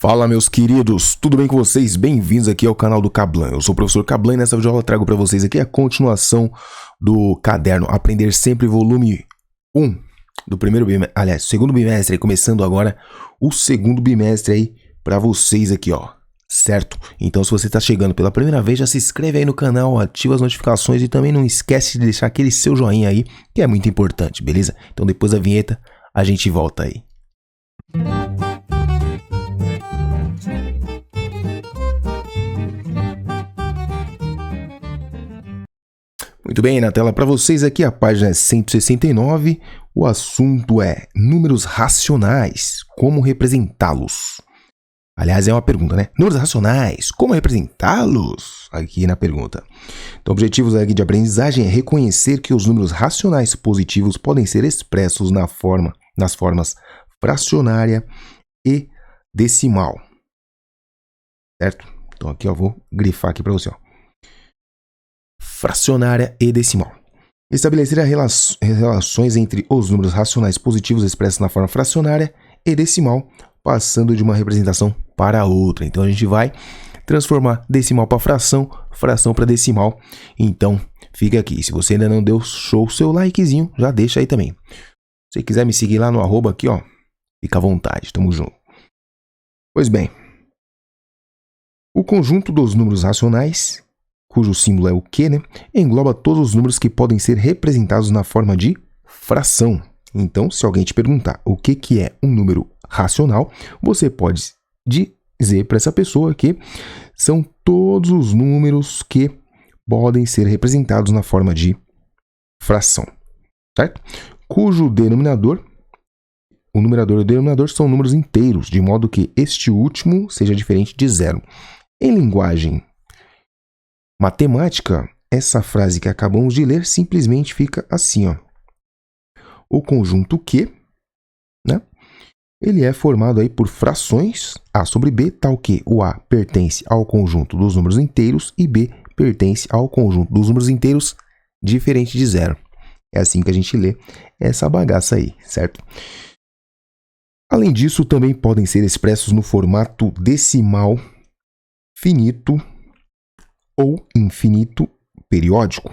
Fala, meus queridos, tudo bem com vocês? Bem-vindos aqui ao canal do Cablan. Eu sou o professor Cablan e nessa videoaula eu trago para vocês aqui a continuação do caderno Aprender Sempre, volume 1 do segundo bimestre, começando agora o segundo bimestre aí para vocês aqui, ó, certo? Então, se você está chegando pela primeira vez, já se inscreve aí no canal, ativa as notificações e também não esquece de deixar aquele seu joinha aí, que é muito importante, beleza? Então, depois da vinheta, a gente volta aí. Muito bem, na tela para vocês aqui a página é 169, o assunto é números racionais, como representá-los? Aliás, é uma pergunta, né? Números racionais, como representá-los? Aqui na pergunta. Então, objetivos aqui de aprendizagem é reconhecer que os números racionais positivos podem ser expressos nas formas fracionária e decimal, certo? Então, aqui eu vou grifar aqui para você, ó. Fracionária e decimal. Estabelecer as relações entre os números racionais positivos expressos na forma fracionária e decimal, passando de uma representação para outra. Então, a gente vai transformar decimal para fração, fração para decimal. Então, fica aqui. Se você ainda não deu show, seu likezinho, já deixa aí também. Se você quiser me seguir lá no arroba aqui, ó, fica à vontade, tamo junto. Pois bem, o conjunto dos números racionais, cujo símbolo é o Q, né, engloba todos os números que podem ser representados na forma de fração. Então, se alguém te perguntar o que é um número racional, você pode dizer para essa pessoa que são todos os números que podem ser representados na forma de fração, certo? Cujo denominador, o numerador e o denominador são números inteiros, de modo que este último seja diferente de zero. Em linguagem matemática, essa frase que acabamos de ler simplesmente fica assim, ó. O conjunto Q, né, ele é formado aí por frações A sobre B, tal que o A pertence ao conjunto dos números inteiros e B pertence ao conjunto dos números inteiros diferente de zero. É assim que a gente lê essa bagaça aí, certo? Além disso, também podem ser expressos no formato decimal finito ou infinito periódico.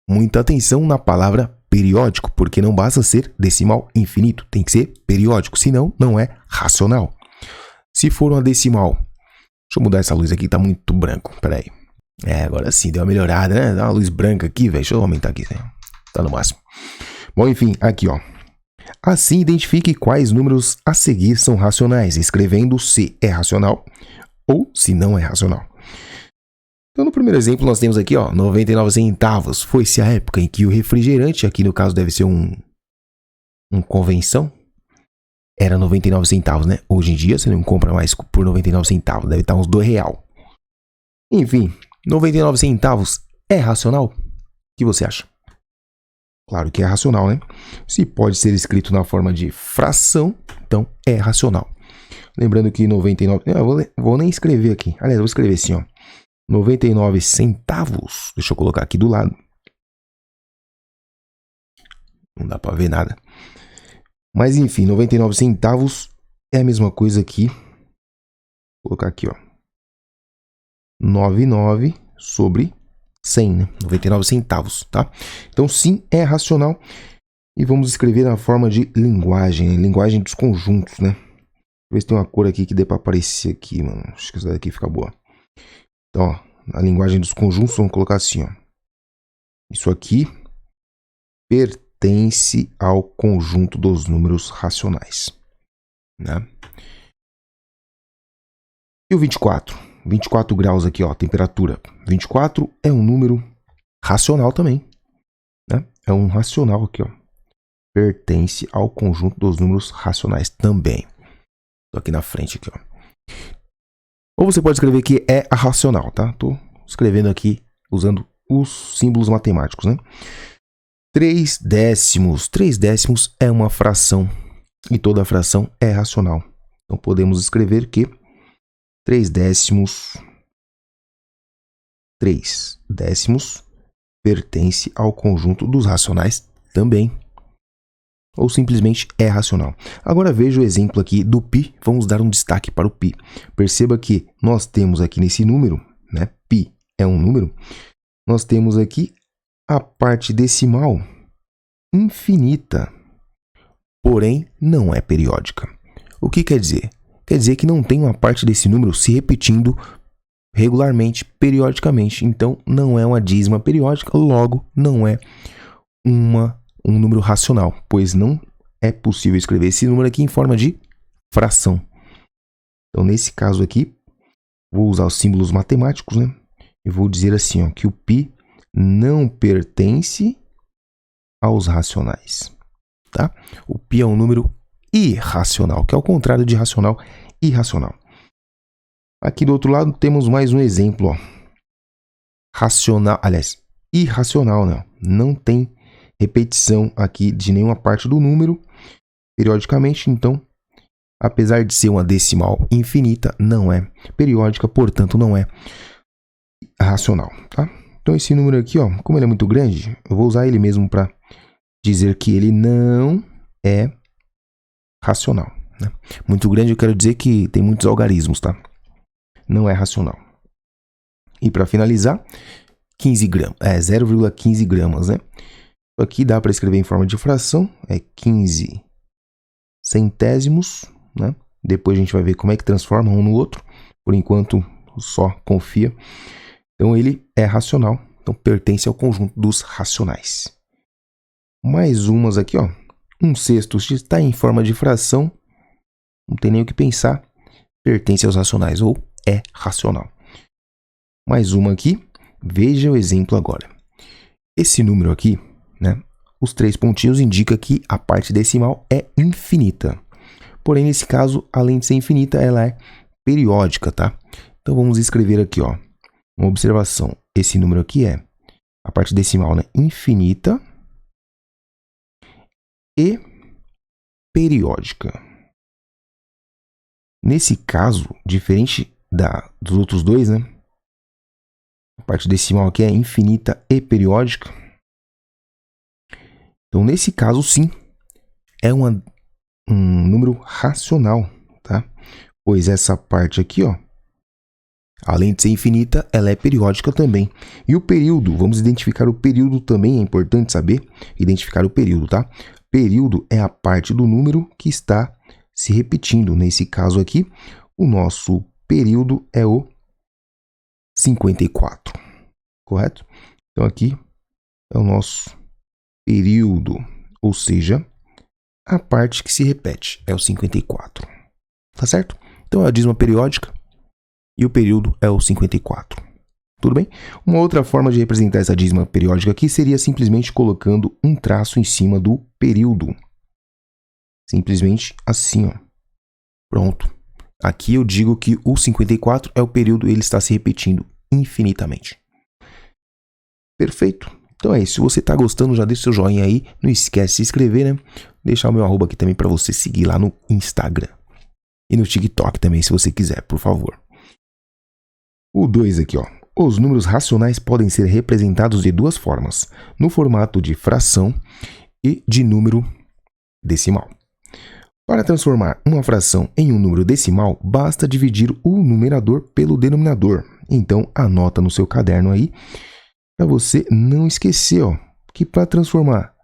Muita atenção na palavra periódico, porque não basta ser decimal infinito, tem que ser periódico, senão não é racional. Se for uma decimal, deixa eu mudar essa luz aqui, tá muito branco, peraí. Agora sim, deu uma melhorada, né? Dá uma luz branca aqui, velho, deixa eu aumentar aqui, né? Tá no máximo. Bom, enfim, aqui, ó. Assim, identifique quais números a seguir são racionais, escrevendo se é racional ou se não é racional. Então, no primeiro exemplo, nós temos aqui, ó, 99 centavos. Foi-se a época em que o refrigerante, aqui no caso deve ser um convenção, era 99 centavos, né? Hoje em dia, você não compra mais por 99 centavos, deve estar uns R$2. Enfim, 99 centavos é racional? O que você acha? Claro que é racional, né? Se pode ser escrito na forma de fração, então é racional. Lembrando que 99... Eu vou nem escrever aqui. Aliás, eu vou escrever assim, ó. 99 centavos. Deixa eu colocar aqui do lado. Não dá para ver nada. Mas enfim, 99 centavos é a mesma coisa que... Vou colocar aqui, ó. 99 sobre 100, né? 99 centavos, tá? Então, sim, é racional. E vamos escrever na forma de linguagem. Linguagem dos conjuntos, né? Ver se tem uma cor aqui que dê para aparecer aqui, mano. Acho que essa daqui fica boa. Então, ó, na linguagem dos conjuntos, vamos colocar assim, ó. Isso aqui pertence ao conjunto dos números racionais, né? E o 24? 24 graus aqui, ó, temperatura. 24 é um número racional também, né? É um racional aqui, ó. Pertence ao conjunto dos números racionais também. Tô aqui na frente, aqui, ó. Ou você pode escrever que é racional, tá? Tô escrevendo aqui usando os símbolos matemáticos, né? 3 décimos. 3 décimos é uma fração e toda fração é racional. Então, podemos escrever que 3 décimos pertence ao conjunto dos racionais também. ou simplesmente é racional. Agora veja o exemplo aqui do π, vamos dar um destaque para o π. Perceba que nós temos aqui nesse número, né, π é um número, nós temos aqui a parte decimal infinita, porém não é periódica. O que quer dizer? Quer dizer que não tem uma parte desse número se repetindo regularmente, periodicamente. Então, não é uma dízima periódica, logo, não é um número racional, pois não é possível escrever esse número aqui em forma de fração. Então, nesse caso aqui, vou usar os símbolos matemáticos, né? E vou dizer assim, ó, que o π não pertence aos racionais, tá? O π é um número irracional, que é o contrário de racional, irracional. Aqui do outro lado temos mais um exemplo, ó. Racional, aliás, irracional, né? Não tem repetição aqui de nenhuma parte do número periodicamente, então, apesar de ser uma decimal infinita, não é periódica, portanto, não é racional, tá? Então, esse número aqui, ó, como ele é muito grande, eu vou usar ele mesmo para dizer que ele não é racional, né? Muito grande eu quero dizer que tem muitos algarismos, tá? Não é racional. E para finalizar, 15 gramas, 0,15 gramas, né? Isso aqui dá para escrever em forma de fração, é 15 centésimos, né? Depois a gente vai ver como é que transforma um no outro. Por enquanto, só confia. Então, ele é racional, então pertence ao conjunto dos racionais. Mais umas aqui, ó. 1/6 está em forma de fração, não tem nem o que pensar, pertence aos racionais ou é racional. Mais uma aqui, veja o exemplo agora. Esse número aqui, né, os 3 pontinhos indicam que a parte decimal é infinita. Porém, nesse caso, além de ser infinita, ela é periódica, tá? Então, vamos escrever aqui, ó, uma observação. Esse número aqui é a parte decimal, né, infinita e periódica. Nesse caso, diferente dos outros dois, né, a parte decimal aqui é infinita e periódica. Então, nesse caso, sim, é um número racional, tá? Pois essa parte aqui, ó, além de ser infinita, ela é periódica também. E o período, vamos identificar o período também, é importante saber identificar o período, tá? Período é a parte do número que está se repetindo. Nesse caso aqui, o nosso período é o 54, correto? Então, aqui é o nosso período, ou seja, a parte que se repete é o 54, tá certo? Então, é a dízima periódica e o período é o 54. Tudo bem? Uma outra forma de representar essa dízima periódica aqui seria simplesmente colocando um traço em cima do período. Simplesmente assim, ó. Pronto. Aqui eu digo que o 54 é o período, ele está se repetindo infinitamente. Perfeito? Então é isso. Se você está gostando, já deixa o seu joinha aí. Não esquece de se inscrever, né? Deixar o meu arroba aqui também para você seguir lá no Instagram. E no TikTok também, se você quiser, por favor. O 2 aqui, ó. Os números racionais podem ser representados de duas formas, no formato de fração e de número decimal. Para transformar uma fração em um número decimal, basta dividir o numerador pelo denominador. Então, anota no seu caderno aí, para você não esquecer, ó, que para transformar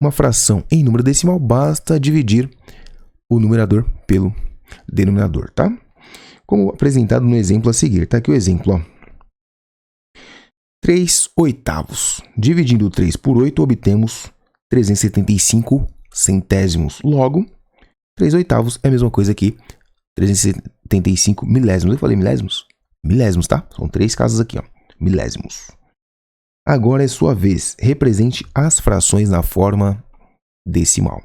uma fração em número decimal, basta dividir o numerador pelo denominador, tá? Como apresentado no exemplo a seguir, tá aqui o exemplo, ó. 3/8. Dividindo 3 por 8, obtemos 375 centésimos. Logo, 3/8 é a mesma coisa que 375 milésimos. Eu falei milésimos? Milésimos, tá? São 3 casas aqui, ó. Milésimos. Agora é sua vez. Represente as frações na forma decimal.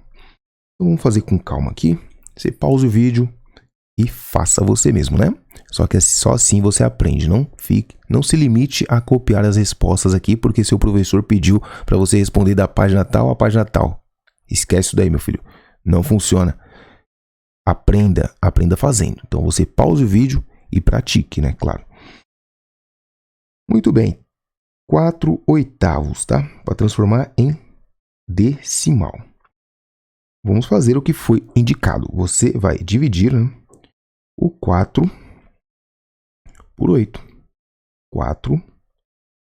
Então, vamos fazer com calma aqui. Você pausa o vídeo e faça você mesmo, né? Só que só assim você aprende. Não se limite a copiar as respostas aqui, porque seu professor pediu para você responder da página tal à página tal. Esquece isso daí, meu filho. Não funciona. Aprenda fazendo. Então você pause o vídeo e pratique, né? Claro. Muito bem. 4/8, tá? Para transformar em decimal. Vamos fazer o que foi indicado. Você vai dividir, né, o 4 por 8. 4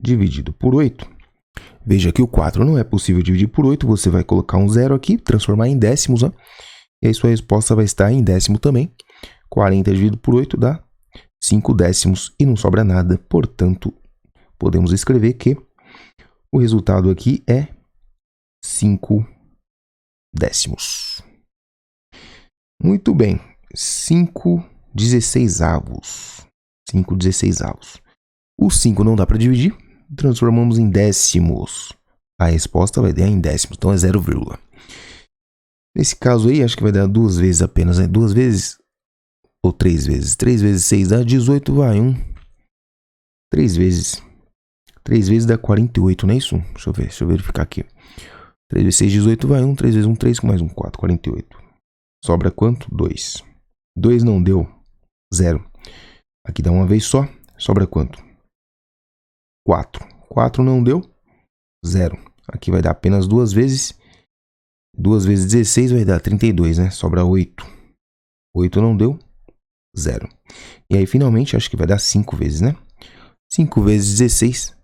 dividido por 8. Veja que o 4 não é possível dividir por 8. Você vai colocar um zero aqui, transformar em décimos, né? E aí sua resposta vai estar em décimo também. 40 dividido por 8 dá 5 décimos e não sobra nada. Portanto, podemos escrever que o resultado aqui é 5 décimos. Muito bem. 5/16. 5/16. O 5 não dá para dividir. Transformamos em décimos. A resposta vai dar em décimos. Então é 0, nesse caso aí, acho que vai dar 2 vezes apenas, né? 2 vezes ou 3 vezes? 3 vezes 6 dá 18, vai 1. 3 vezes. 3 vezes dá 48, não é isso? Deixa eu verificar aqui. 3 vezes 6, 18, vai 1. 3 vezes 1, 3, com mais 1, 4, 48. Sobra quanto? 2. 2 não deu, 0. Aqui dá uma vez só, sobra quanto? 4. 4 não deu, 0. Aqui vai dar apenas 2 vezes. 2 vezes 16 vai dar 32, né? Sobra 8. 8 não deu, 0. E aí, finalmente, acho que vai dar 5 vezes, né? 5 vezes 16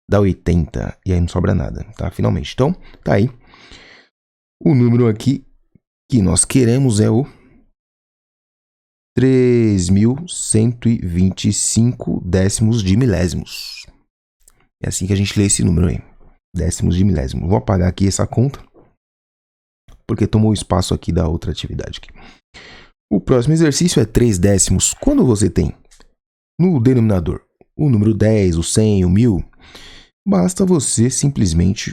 dá 80. E aí não sobra nada, tá? Finalmente. Então, tá aí. O número aqui que nós queremos é o 3.125 décimos de milésimos. É assim que a gente lê esse número aí. Décimos de milésimo. Vou apagar aqui essa conta, porque tomou espaço aqui da outra atividade aqui. O próximo exercício é 3 décimos. Quando você tem no denominador o número 10, o 100, o 1000, basta você simplesmente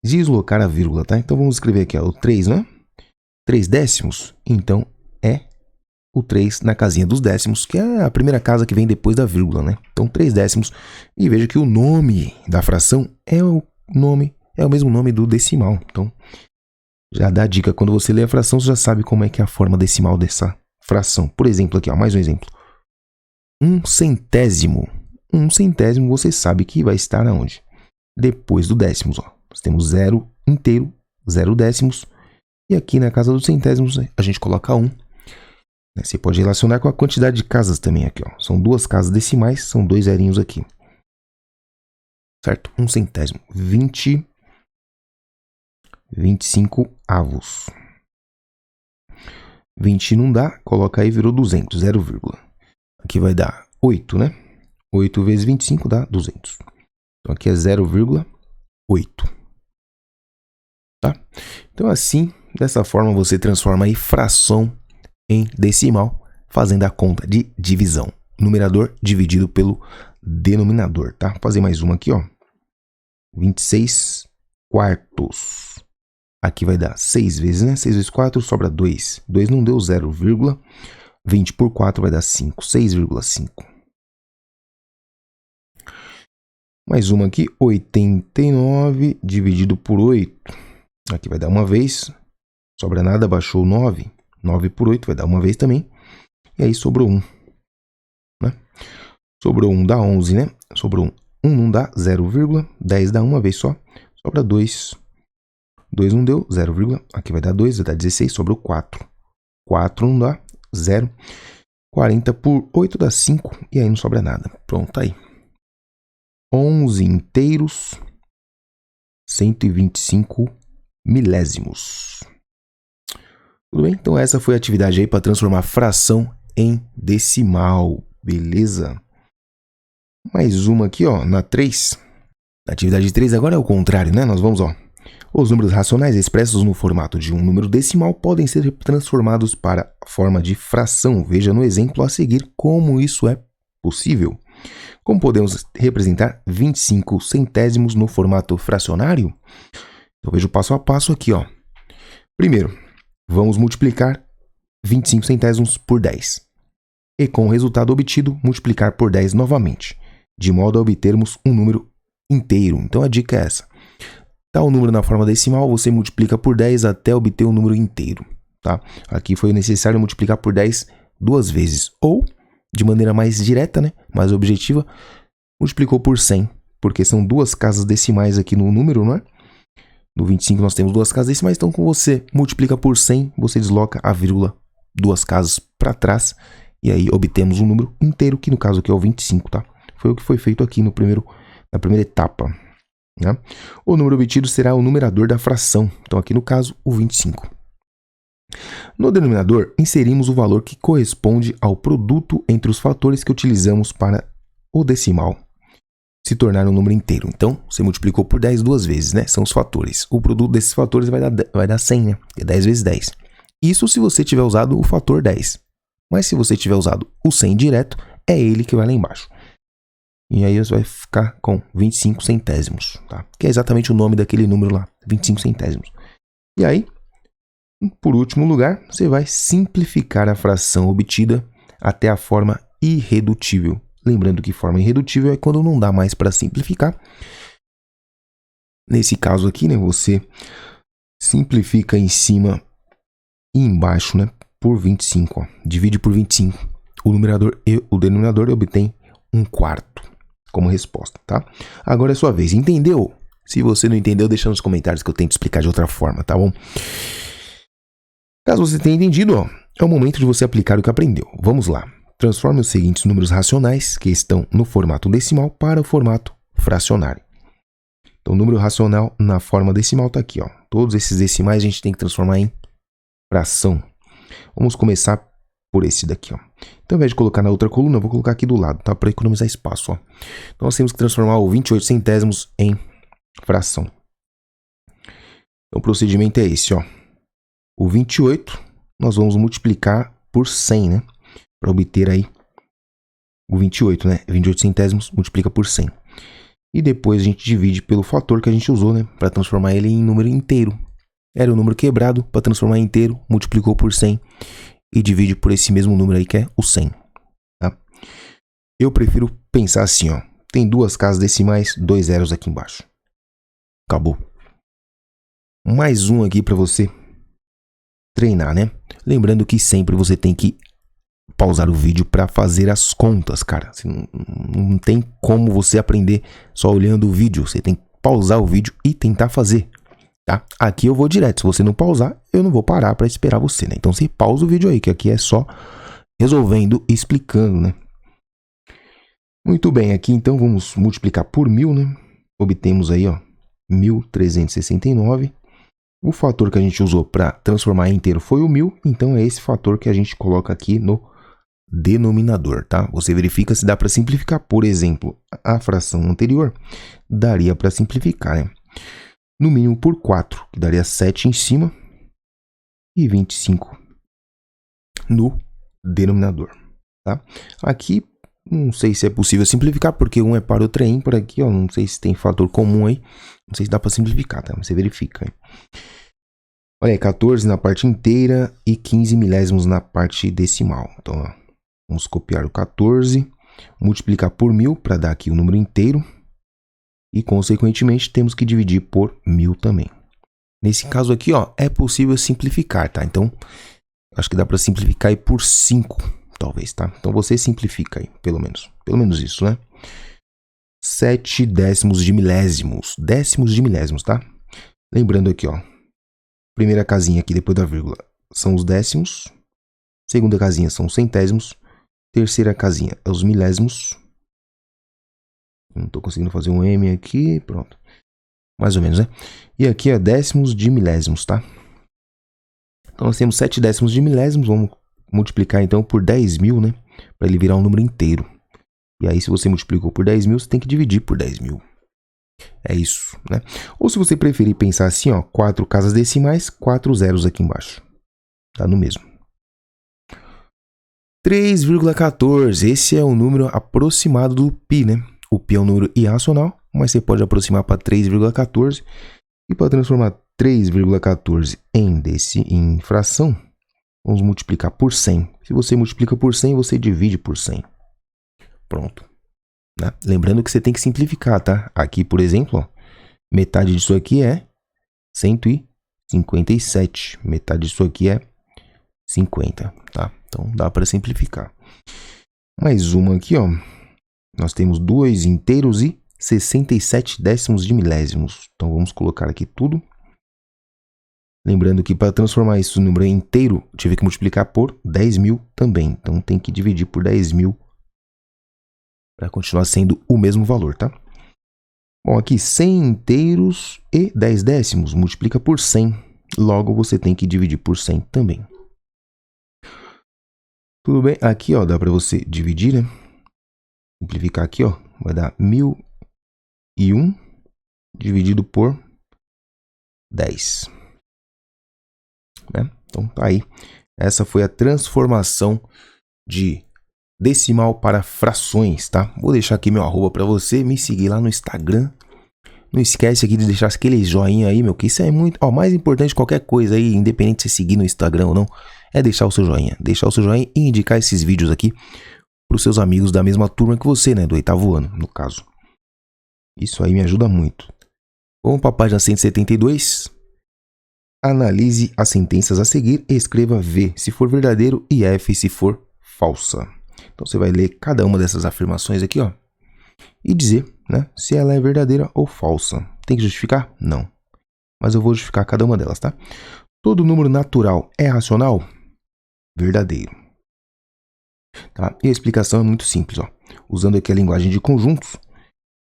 deslocar a vírgula, tá? Então vamos escrever aqui, ó, o 3, né? 3 décimos, então é o 3 na casinha dos décimos, que é a primeira casa que vem depois da vírgula, né? Então 3 décimos, e veja que o nome da fração é o mesmo nome do decimal. Então já dá dica, quando você lê a fração, você já sabe como é que é a forma decimal dessa fração. Por exemplo, aqui, ó, mais um exemplo. 1/100. 1/100 você sabe que vai estar aonde? Depois do décimos, ó. Nós temos 0 inteiro, 0 décimos. E aqui na casa dos centésimos, a gente coloca 1. Você pode relacionar com a quantidade de casas também aqui, ó. São 2 casas decimais, são 2 zerinhos aqui. Certo? 1/100. 25 avos. 20 não dá, coloca aí, virou 200, 0, aqui vai dar 8, né? 8 vezes 25 dá 200. Então aqui é 0,8. Tá? Então assim, dessa forma você transforma aí fração em decimal, fazendo a conta de divisão. Numerador dividido pelo denominador, tá? Vou fazer mais uma aqui, ó. 26 quartos. Aqui vai dar 6 vezes, né? 6 vezes 4 sobra 2. 2 não deu, 0, 20 por 4 vai dar 5. 6,5. Mais uma aqui, 89 dividido por 8. Aqui vai dar uma vez. Sobra nada, baixou 9. 9 por 8 vai dar uma vez também. E aí sobrou 1. Né? Sobrou 1 dá 11, né? Sobrou 1. 1 não dá, 0, 10 dá uma vez só. Sobra 2. 2 não deu, 0, aqui vai dar 2, vai dar 16, sobrou 4. 4 não dá, 0. 40 por 8 dá 5, e aí não sobra nada. Pronto, tá aí. 11 inteiros, 125 milésimos. Tudo bem? Então essa foi a atividade aí para transformar fração em decimal, beleza? Mais uma aqui, ó, na 3. Na atividade 3 agora é o contrário, né? Nós vamos, ó. Os números racionais expressos no formato de um número decimal podem ser transformados para a forma de fração. Veja no exemplo a seguir como isso é possível. Como podemos representar 25 centésimos no formato fracionário? Então veja o passo a passo aqui, ó. Primeiro, vamos multiplicar 25 centésimos por 10. E com o resultado obtido, multiplicar por 10 novamente, de modo a obtermos um número inteiro. Então a dica é essa. Tá o número na forma decimal, você multiplica por 10 até obter um número inteiro, tá? Aqui foi necessário multiplicar por 10 duas vezes, ou, de maneira mais direta, né, mais objetiva, multiplicou por 100, porque são 2 casas decimais aqui no número, não é? No 25 nós temos duas casas decimais, então quando você multiplica por 100, você desloca a vírgula duas casas para trás. E aí obtemos um número inteiro, que no caso aqui é o 25, tá? Foi o que foi feito aqui na primeira etapa, né? O número obtido será o numerador da fração. Então aqui no caso, o 25. No denominador, inserimos o valor que corresponde ao produto entre os fatores que utilizamos para o decimal se tornar um número inteiro. Então, você multiplicou por 10 duas vezes, né? São os fatores. O produto desses fatores vai dar 100, né? É 10 vezes 10. Isso se você tiver usado o fator 10. Mas se você tiver usado o 100 direto, é ele que vai lá embaixo. E aí você vai ficar com 25 centésimos, tá? Que é exatamente o nome daquele número lá, 25 centésimos. E aí, por último lugar, você vai simplificar a fração obtida até a forma irredutível. Lembrando que forma irredutível é quando não dá mais para simplificar. Nesse caso aqui, né, você simplifica em cima e embaixo, né, por 25. Ó. Divide por 25. O numerador e o denominador obtém 1/4 como resposta, tá? Agora é sua vez. Entendeu? Se você não entendeu, deixa nos comentários que eu tento explicar de outra forma, tá bom? Caso você tenha entendido, ó, é o momento de você aplicar o que aprendeu. Vamos lá. Transforme os seguintes números racionais que estão no formato decimal para o formato fracionário. Então, o número racional na forma decimal está aqui, ó. Todos esses decimais a gente tem que transformar em fração. Vamos começar por esse daqui, ó. Então, ao invés de colocar na outra coluna, eu vou colocar aqui do lado, tá? Para economizar espaço, ó. Então, nós temos que transformar o 28 centésimos em fração. Então, o procedimento é esse, ó. O 28, nós vamos multiplicar por 100, né? Para obter aí o 28, né? 28 centésimos multiplica por 100. E depois a gente divide pelo fator que a gente usou, né? Para transformar ele em número inteiro. Era o número quebrado, para transformar em inteiro, multiplicou por 100 e divide por esse mesmo número aí que é o 100. Tá? Eu prefiro pensar assim, ó. Tem duas casas decimais, 2 zeros aqui embaixo. Acabou. Mais um aqui para você treinar, né? Lembrando que sempre você tem que pausar o vídeo para fazer as contas, cara. Não tem como você aprender só olhando o vídeo. Você tem que pausar o vídeo e tentar fazer, tá? Aqui eu vou direto. Se você não pausar, eu não vou parar para esperar você, né? Então você pausa o vídeo aí, que aqui é só resolvendo e explicando, né? Muito bem, aqui então vamos multiplicar por 1000, né? Obtemos aí, ó, 1369. O fator que a gente usou para transformar em inteiro foi o 1000, então é esse fator que a gente coloca aqui no denominador, tá? Você verifica se dá para simplificar. Por exemplo, a fração anterior daria para simplificar, né? No mínimo por 4, que daria 7 em cima e 25 no denominador, tá? Aqui, não sei se é possível simplificar, porque um é para o trem por aqui, ó. Não sei se tem fator comum aí. Não sei se dá para simplificar, tá? Você verifica aí. Olha aí, 14 na parte inteira e 15 milésimos na parte decimal. Então, ó, vamos copiar o 14, multiplicar por 1000 para dar aqui o número inteiro. E, consequentemente, temos que dividir por 1000 também. Nesse caso aqui, ó, é possível simplificar, tá? Então, acho que dá para simplificar aí por 5, talvez, tá? Então, você simplifica aí, pelo menos. Pelo menos isso, né? 7 décimos de milésimos. Décimos de milésimos, tá? Lembrando aqui, ó. Primeira casinha aqui depois da vírgula são os décimos. Segunda casinha são os centésimos. Terceira casinha é os milésimos. Não estou conseguindo fazer um M aqui. Pronto. Mais ou menos, né? E aqui é décimos de milésimos, tá? Então nós temos 7 décimos de milésimos. Vamos multiplicar então por 10.000, né? Para ele virar um número inteiro. E aí, se você multiplicou por 10.000, você tem que dividir por 10.000. É isso, né? Ou se você preferir pensar assim, ó, 4 casas decimais, 4 zeros aqui embaixo. Tá no mesmo. 3,14. Esse é o número aproximado do π, né? O π é um número irracional, mas você pode aproximar para 3,14. E para transformar 3,14 em fração, vamos multiplicar por 100. Se você multiplica por 100, você divide por 100. Pronto. Né? Lembrando que você tem que simplificar, tá? Aqui, por exemplo, ó, metade disso aqui é 157. Metade disso aqui é 50, tá? Então, dá para simplificar. Mais uma aqui, ó. Nós temos 2 inteiros e 67 décimos de milésimos. Então, vamos colocar aqui tudo. Lembrando que para transformar isso em número inteiro, tive que multiplicar por 10.000 também. Então tem que dividir por 10.000 para continuar sendo o mesmo valor, tá? Bom, aqui 100 inteiros e 10 décimos, multiplica por 100. Logo, você tem que dividir por 100 também. Tudo bem? Aqui, ó, dá para você dividir, né? Simplificar aqui, ó, vai dar 1.001 dividido por 10. Né? Então, tá aí. Essa foi a transformação de decimal para frações, tá? Vou deixar aqui meu arroba para você me seguir lá no Instagram. Não esquece aqui de deixar aquele joinha aí, meu, que isso é muito... Ó, mais importante de qualquer coisa aí, independente de você seguir no Instagram ou não, é deixar o seu joinha. Deixar o seu joinha e indicar esses vídeos aqui para os seus amigos da mesma turma que você, né? Do 8º ano, no caso. Isso aí me ajuda muito. Vamos para a página 172. Analise as sentenças a seguir e escreva V se for verdadeiro e F se for falsa. Então você vai ler cada uma dessas afirmações aqui, ó, e dizer, né, se ela é verdadeira ou falsa. Tem que justificar? Não. Mas eu vou justificar cada uma delas, tá? Todo número natural é racional? Verdadeiro. Tá? E a explicação é muito simples, ó. Usando aqui a linguagem de conjuntos,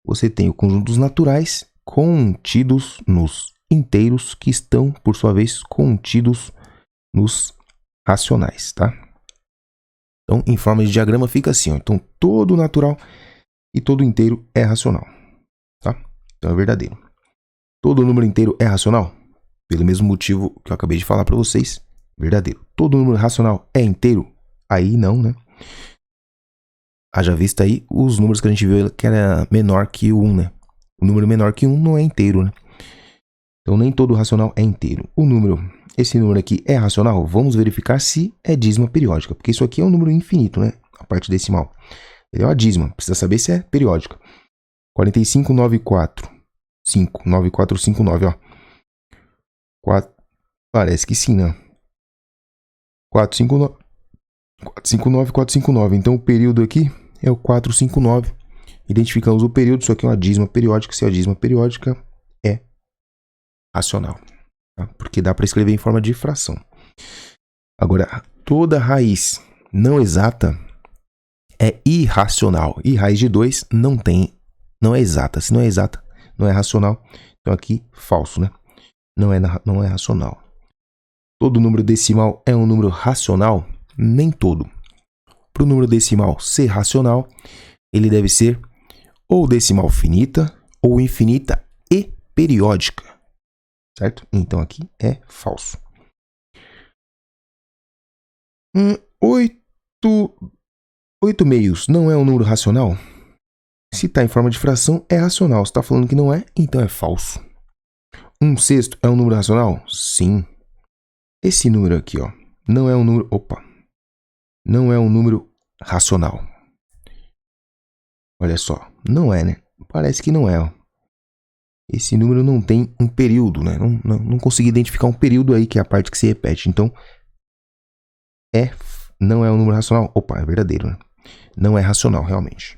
você tem os conjuntos naturais contidos nos inteiros que estão, por sua vez, contidos nos racionais, tá? Então, em forma de diagrama fica assim, ó. Então, todo natural e todo inteiro é racional, tá? Então, é verdadeiro. Todo número inteiro é racional? Pelo mesmo motivo que eu acabei de falar para vocês, verdadeiro. Todo número racional é inteiro? Aí não, né? Haja vista aí os números que a gente viu que era menor que o 1, né? O número menor que 1 não é inteiro, né? Então, nem todo racional é inteiro. Esse número aqui é racional? Vamos verificar se é dízima periódica, porque isso aqui é um número infinito, né? A parte decimal. Ele é uma dízima, precisa saber se é periódica. 45,94,5,9459, ó. Parece que sim, né? 459,459. Então, o período aqui é o 459. Identificamos o período, isso aqui é uma dízima periódica. Se a dízima periódica é racional, tá? Porque dá para escrever em forma de fração. Agora, toda raiz não exata é irracional. E raiz de 2 não é exata. Se não é exata, não é racional. Então aqui, falso, né? Não é racional. Todo número decimal é um número racional? Nem todo. Para o número decimal ser racional, ele deve ser ou decimal finita ou infinita e periódica. Certo? Então aqui é falso. 8 meios não é um número racional? Se está em forma de fração, é racional. Se está falando que não é, então é falso. 1/6 é um número racional? Sim. Esse número aqui, ó, não é um número... Não é um número racional. Olha só, não é, né? Parece que não é, ó. Esse número não tem um período, né? Não consegui identificar um período aí, que é a parte que se repete. Então, não é um número racional. É verdadeiro, né? Não é racional, realmente.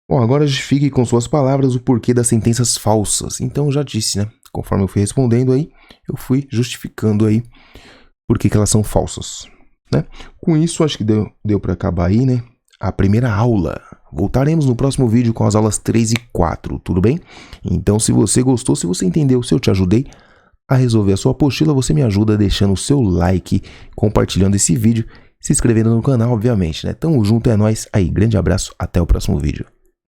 Bom, agora justifique com suas palavras o porquê das sentenças falsas. Então, eu já disse, né? Conforme eu fui respondendo aí, eu fui justificando aí por que elas são falsas, né? Com isso, acho que deu para acabar aí, né? A primeira aula. Voltaremos no próximo vídeo com as aulas 3 e 4, tudo bem? Então, se você gostou, se você entendeu, se eu te ajudei a resolver a sua apostila, você me ajuda deixando o seu like, compartilhando esse vídeo, se inscrevendo no canal, obviamente, né? Tamo junto, é nóis. Aí, grande abraço, até o próximo vídeo.